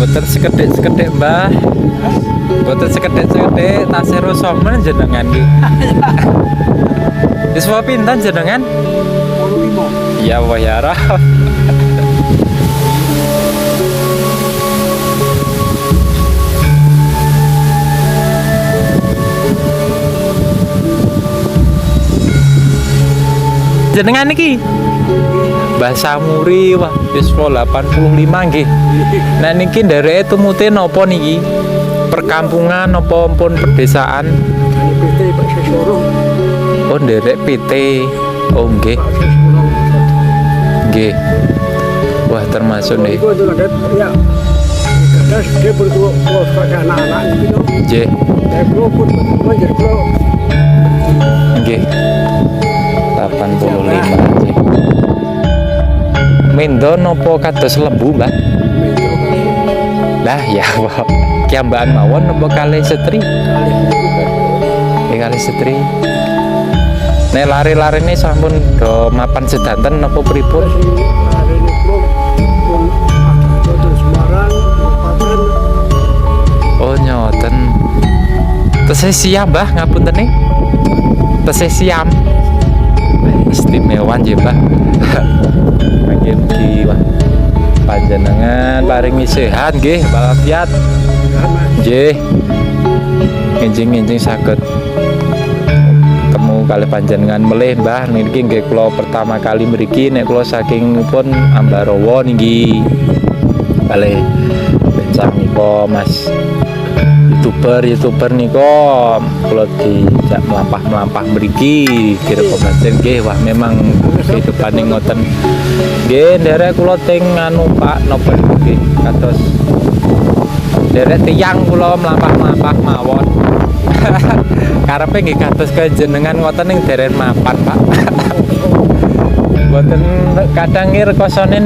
Boten sekedhik-sekedhik Mbah. Boten sekedhik-sekedhik tasih rosomen jenengan iki. Iswa pinten jenengan? 45. Ya Allah ya Rab. Jenengan iki Mbah Samuri, wah yuswa 85 nggih. Nah niki ndereke tumute napa niki? Perkampungan napa pun pedesaan? Dari PT Pak Sesoro. Oh nderek PT. Oh nggih. Pak Sesoro. Nggih. Wah termasuk nih. Itu ada ya. Kadang dia berdua pada anak-anak gitu. Nggih. Saya pun jadi kalau Nggih. 85 nggih. Mendo napa kados lembu, Mbak? Lah ya Allah. Kiambaan mawon napa kalih setri? Kalih setri. Nek lari-larine sampun do mapan sedanten napa pripun? hari ini pun ada Semarang, Kabupaten. Oh nyoten. Tesih siam Mbah ngapuntene. Tesih siam. Istimewa nggih Mbah. Mugi wah panjenengan paringi sehat nggih walafiat. Nggih. Nginjing-nginjing saged temu kali panjenengan melih Mbah niki nggih kula pertama kali mriki nek kula saking pun Ambarawa niki kalih bencang niko Mas YouTuber niko kula dijak melampah mriki direkomendasi nggih wah memang kehidupane ngoten nggih nderek kula teng anu Pak napa nggih kados nderek tiyang kula melampah mawon karepe nggih kados jenengan ngoten ning deren mapan Pak mboten kadang rekosane.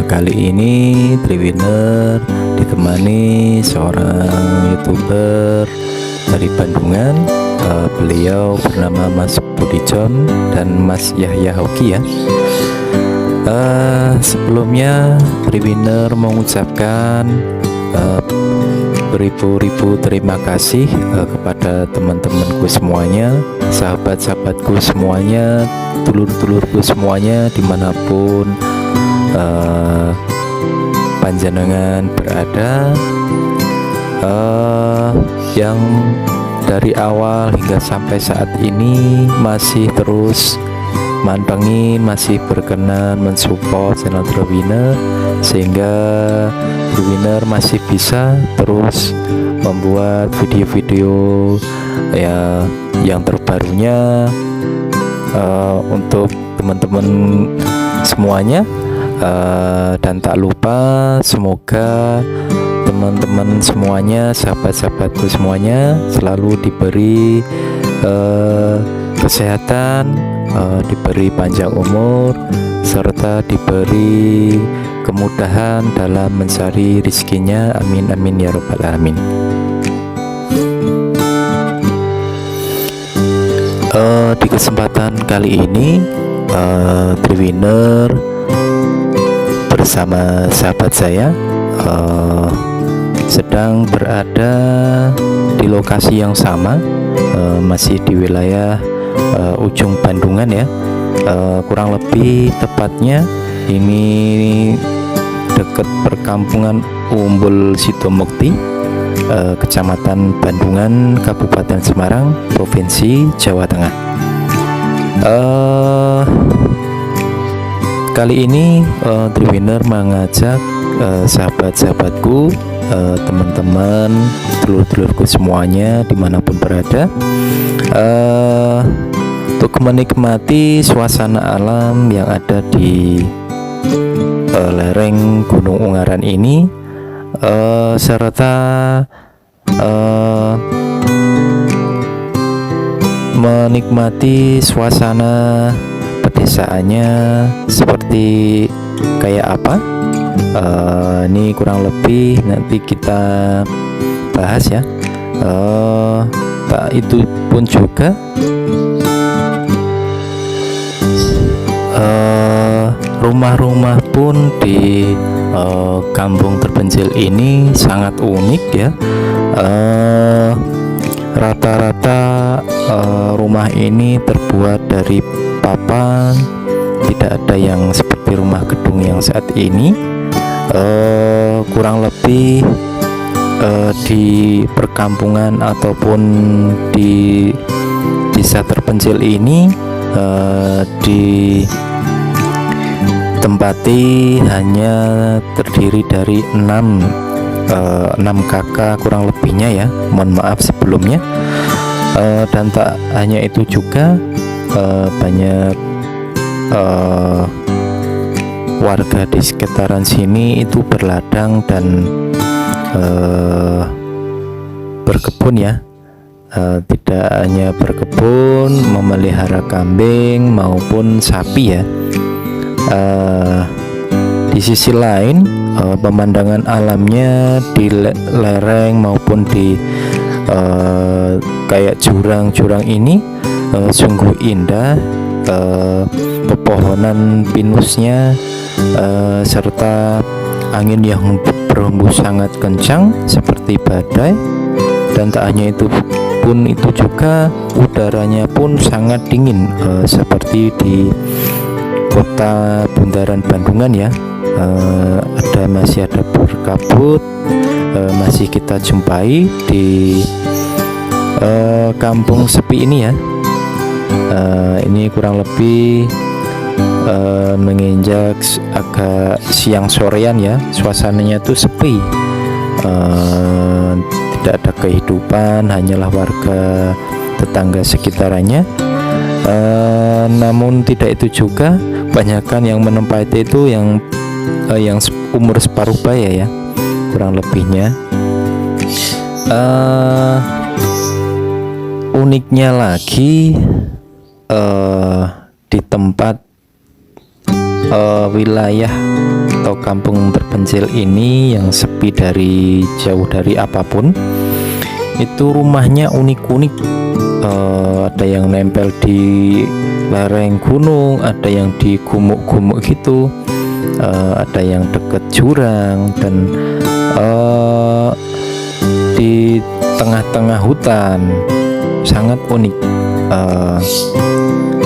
Kali ini Triwiner ditemani seorang YouTuber dari Bandungan. Beliau bernama Mas Budijon dan Mas Yahya Hoki ya. Sebelumnya Triwiner mengucapkan beribu-ribu terima kasih kepada teman-temanku semuanya, sahabat-sahabatku semuanya, dulur-dulurku semuanya dimanapun panjenengan berada, yang dari awal hingga sampai saat ini masih terus mantengin, masih berkenan mensupport channel Triwiner, sehingga Triwiner masih bisa terus membuat video-video ya yang terbarunya untuk teman-teman semuanya. Dan tak lupa semoga teman-teman semuanya, sahabat-sahabatku semuanya selalu diberi kesehatan, diberi panjang umur, serta diberi kemudahan dalam mencari rezekinya. Amin amin ya robbal alamin. Di kesempatan kali ini Triwiner bersama sahabat saya sedang berada di lokasi yang sama, masih di wilayah ujung Bandungan ya. Kurang lebih tepatnya ini dekat perkampungan Umbul Sidomukti, Kecamatan Bandungan, Kabupaten Semarang, Provinsi Jawa Tengah. Kali ini Triwinner mengajak sahabat-sahabatku, teman-teman, dulur-dulurku semuanya dimanapun berada, untuk menikmati suasana alam yang ada di lereng Gunung Ungaran ini, serta menikmati suasana pedesaannya seperti kayak apa. Ini kurang lebih nanti kita bahas ya. Itu pun juga rumah-rumah pun di kampung terpencil ini sangat unik ya. Rata-rata rumah ini terbuat dari papan, tidak ada yang seperti rumah gedung yang saat ini. Kurang lebih di perkampungan ataupun di desa terpencil ini ditempati hanya terdiri dari 6 kakak kurang lebihnya ya, mohon maaf sebelumnya. Dan tak hanya itu juga, banyak warga di sekitaran sini itu berladang dan berkebun ya. Tidak hanya berkebun, memelihara kambing maupun sapi ya. Di sisi lain, pemandangan alamnya di lereng maupun di kayak jurang-jurang ini sungguh indah. Pepohonan pinusnya serta angin yang berhembus sangat kencang seperti badai. Dan tak hanya itu pun, itu juga udaranya pun sangat dingin, seperti di kota bundaran Bandungan ya. Masih ada berkabut, masih kita jumpai di kampung sepi ini ya. Ini kurang lebih menginjak agak siang sorean ya. Suasananya tuh sepi, tidak ada kehidupan, hanyalah warga tetangga sekitarannya. Namun tidak itu juga, kebanyakan yang menempati itu yang umur separuh baya ya, kurang lebihnya. Uniknya lagi, di tempat wilayah atau kampung terpencil ini yang sepi dari jauh dari apapun, itu rumahnya unik-unik. Ada yang nempel di lereng gunung, ada yang di gumuk-gumuk gitu, ada yang deket jurang, dan di tengah-tengah hutan, sangat unik.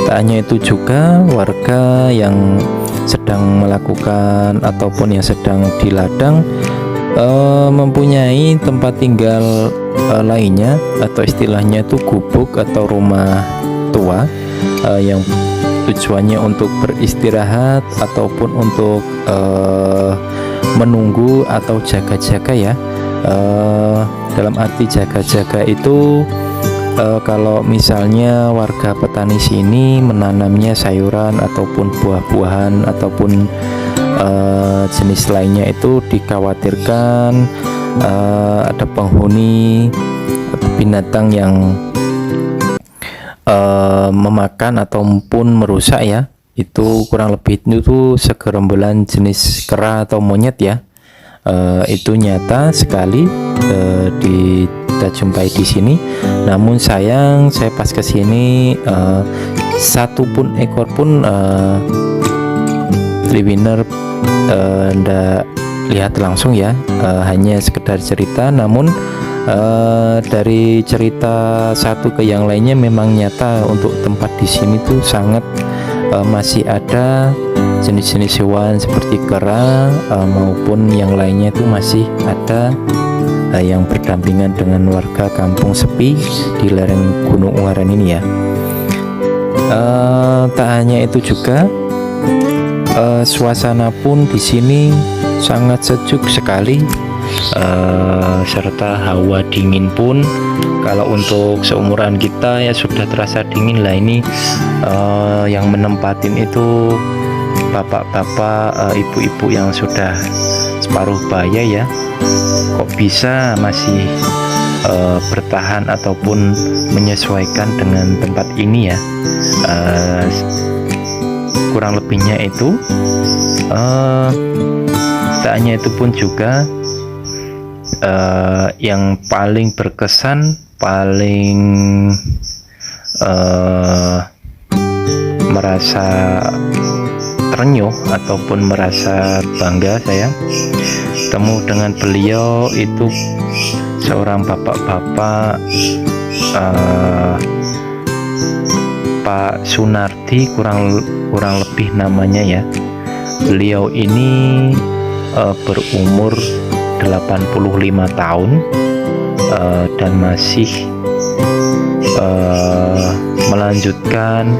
Tak hanya itu juga, warga yang sedang melakukan ataupun yang sedang di ladang mempunyai tempat tinggal lainnya, atau istilahnya itu gubuk atau rumah tua, yang tujuannya untuk beristirahat ataupun untuk menunggu atau jaga-jaga ya. Dalam arti jaga-jaga itu, kalau misalnya warga petani sini menanamnya sayuran ataupun buah-buahan ataupun jenis lainnya, itu dikhawatirkan ada penghuni atau binatang yang memakan ataupun merusak ya. Itu kurang lebih itu segerombolan jenis kera atau monyet ya. Itu nyata sekali kita jumpai di sini. Namun sayang, saya pas kesini satu pun ekor pun Triwinner ndak lihat langsung ya, hanya sekedar cerita, namun dari cerita satu ke yang lainnya memang nyata untuk tempat di sini tuh sangat masih ada jenis-jenis hewan seperti kera maupun yang lainnya tuh masih ada yang berdampingan dengan warga kampung sepi di lereng Gunung Ungaran ini ya. Tak hanya itu juga, suasana pun di sini sangat sejuk sekali, serta hawa dingin pun kalau untuk seumuran kita ya sudah terasa dingin lah. Ini yang menempatin itu bapak-bapak, ibu-ibu yang sudah separuh baya ya, kok bisa masih bertahan ataupun menyesuaikan dengan tempat ini ya. Kurang lebihnya itu tak hanya itu pun juga yang paling berkesan, paling merasa terenyuh ataupun merasa bangga saya temu dengan beliau itu seorang bapak-bapak, Pak Sunardi kurang lebih namanya ya. Beliau ini berumur 85 tahun dan masih melanjutkan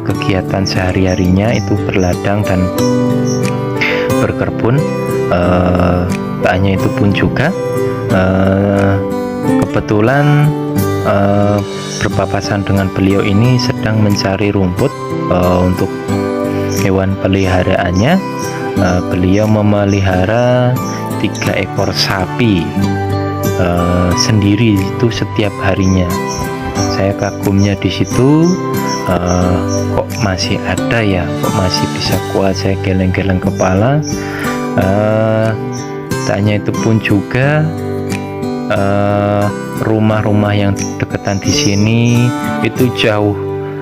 kegiatan sehari-harinya itu berladang dan berkebun. Tak hanya itu pun juga kebetulan berpapasan dengan beliau ini sedang mencari rumput untuk hewan peliharaannya. Beliau memelihara 3 ekor sapi sendiri itu setiap harinya. Saya kagumnya di situ, kok masih ada ya, kok masih bisa kuat. Saya geleng-geleng kepala. Tak hanya itu pun juga rumah-rumah yang deketan di sini itu jauh,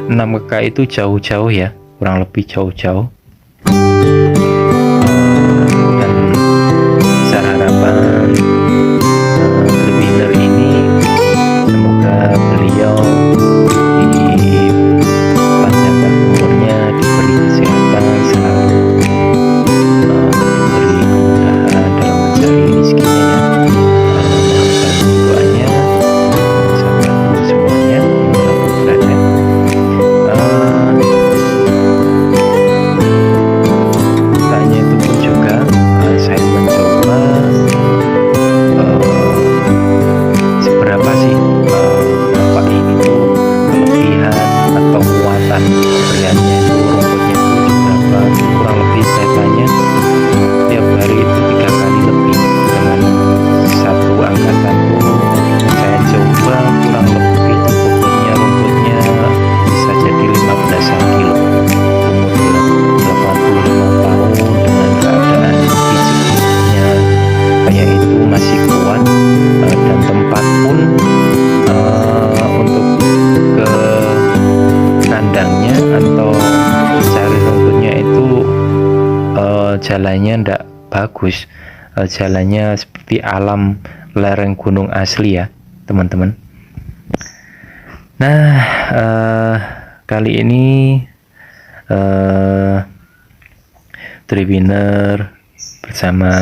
6 KK itu jauh-jauh ya, kurang lebih jauh-jauh. Dan saya harapan Tribiner ini semoga beliau dipanjangkan umurnya, diberi kesehatan selalu, diberi kemudahan dalam mencari rezekinya ya. Doanya sahabat semuanya dimanapun berada. Tanya itu pun juga saya mencoba seberapa sih bapak ini tuh kelebihan atau muatan pemberiannya itu, rumputnya itu seberapa. Kurang lebih saya tanya tiap hari itu 3 kali lebih dengan satu angkatan pun saya coba kurang lebih itu bobotnya rumputnya bisa jadi 15 kilo. Umur 85 tahun dengan keadaan fisiknya kayak itu masih kuat, dan tempat pun untuk ke kandangnya atau cari rumputnya itu jalannya ndak bagus, jalannya seperti alam lereng gunung asli ya teman-teman. Nah, kali ini Tribiner bersama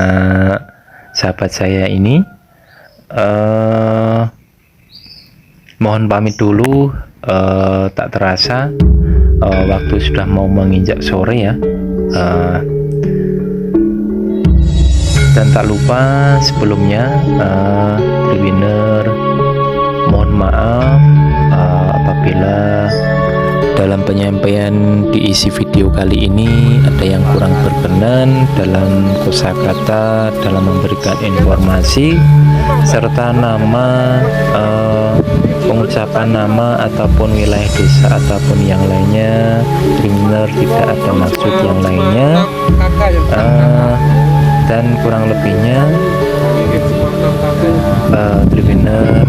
sahabat saya ini mohon pamit dulu. Tak terasa waktu sudah mau menginjak sore ya. Dan tak lupa sebelumnya Tribiner mohon maaf apabila dalam penyampaian di isi video kali ini ada yang kurang berkenan dalam kosakata, dalam memberikan informasi serta nama, pengucapan nama ataupun wilayah desa ataupun yang lainnya. Tribiner tidak ada maksud yang lainnya, dan kurang lebihnya Tribiner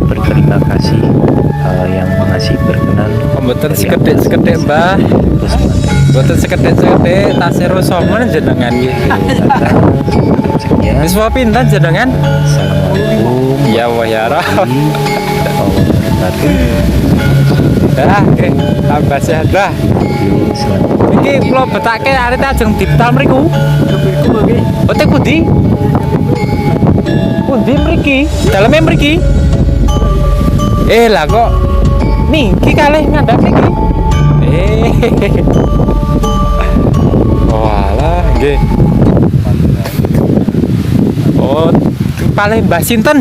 berterima kasih yang masih berkenan Mboten sekedhik-sekedhik, Mbah. Mboten sekedhik-sekedhik tasih rusomen jenengan nggih. Ya, Wis pinten jenengan? assalamualaikum Ya Allah ya Rob. warahmatullahi wabarakatuh. Dah, nggih. Tambah sehat, Mbah. Yuk, selamat Iki kula betake arep ajeng diptal mriku. Kebirku lagi. Ote pundi? Pundi mriki? Daleme mriki? Lah kok niki kalih ngandhap niki. Walah, nggih. Oh, paling Mbah sinten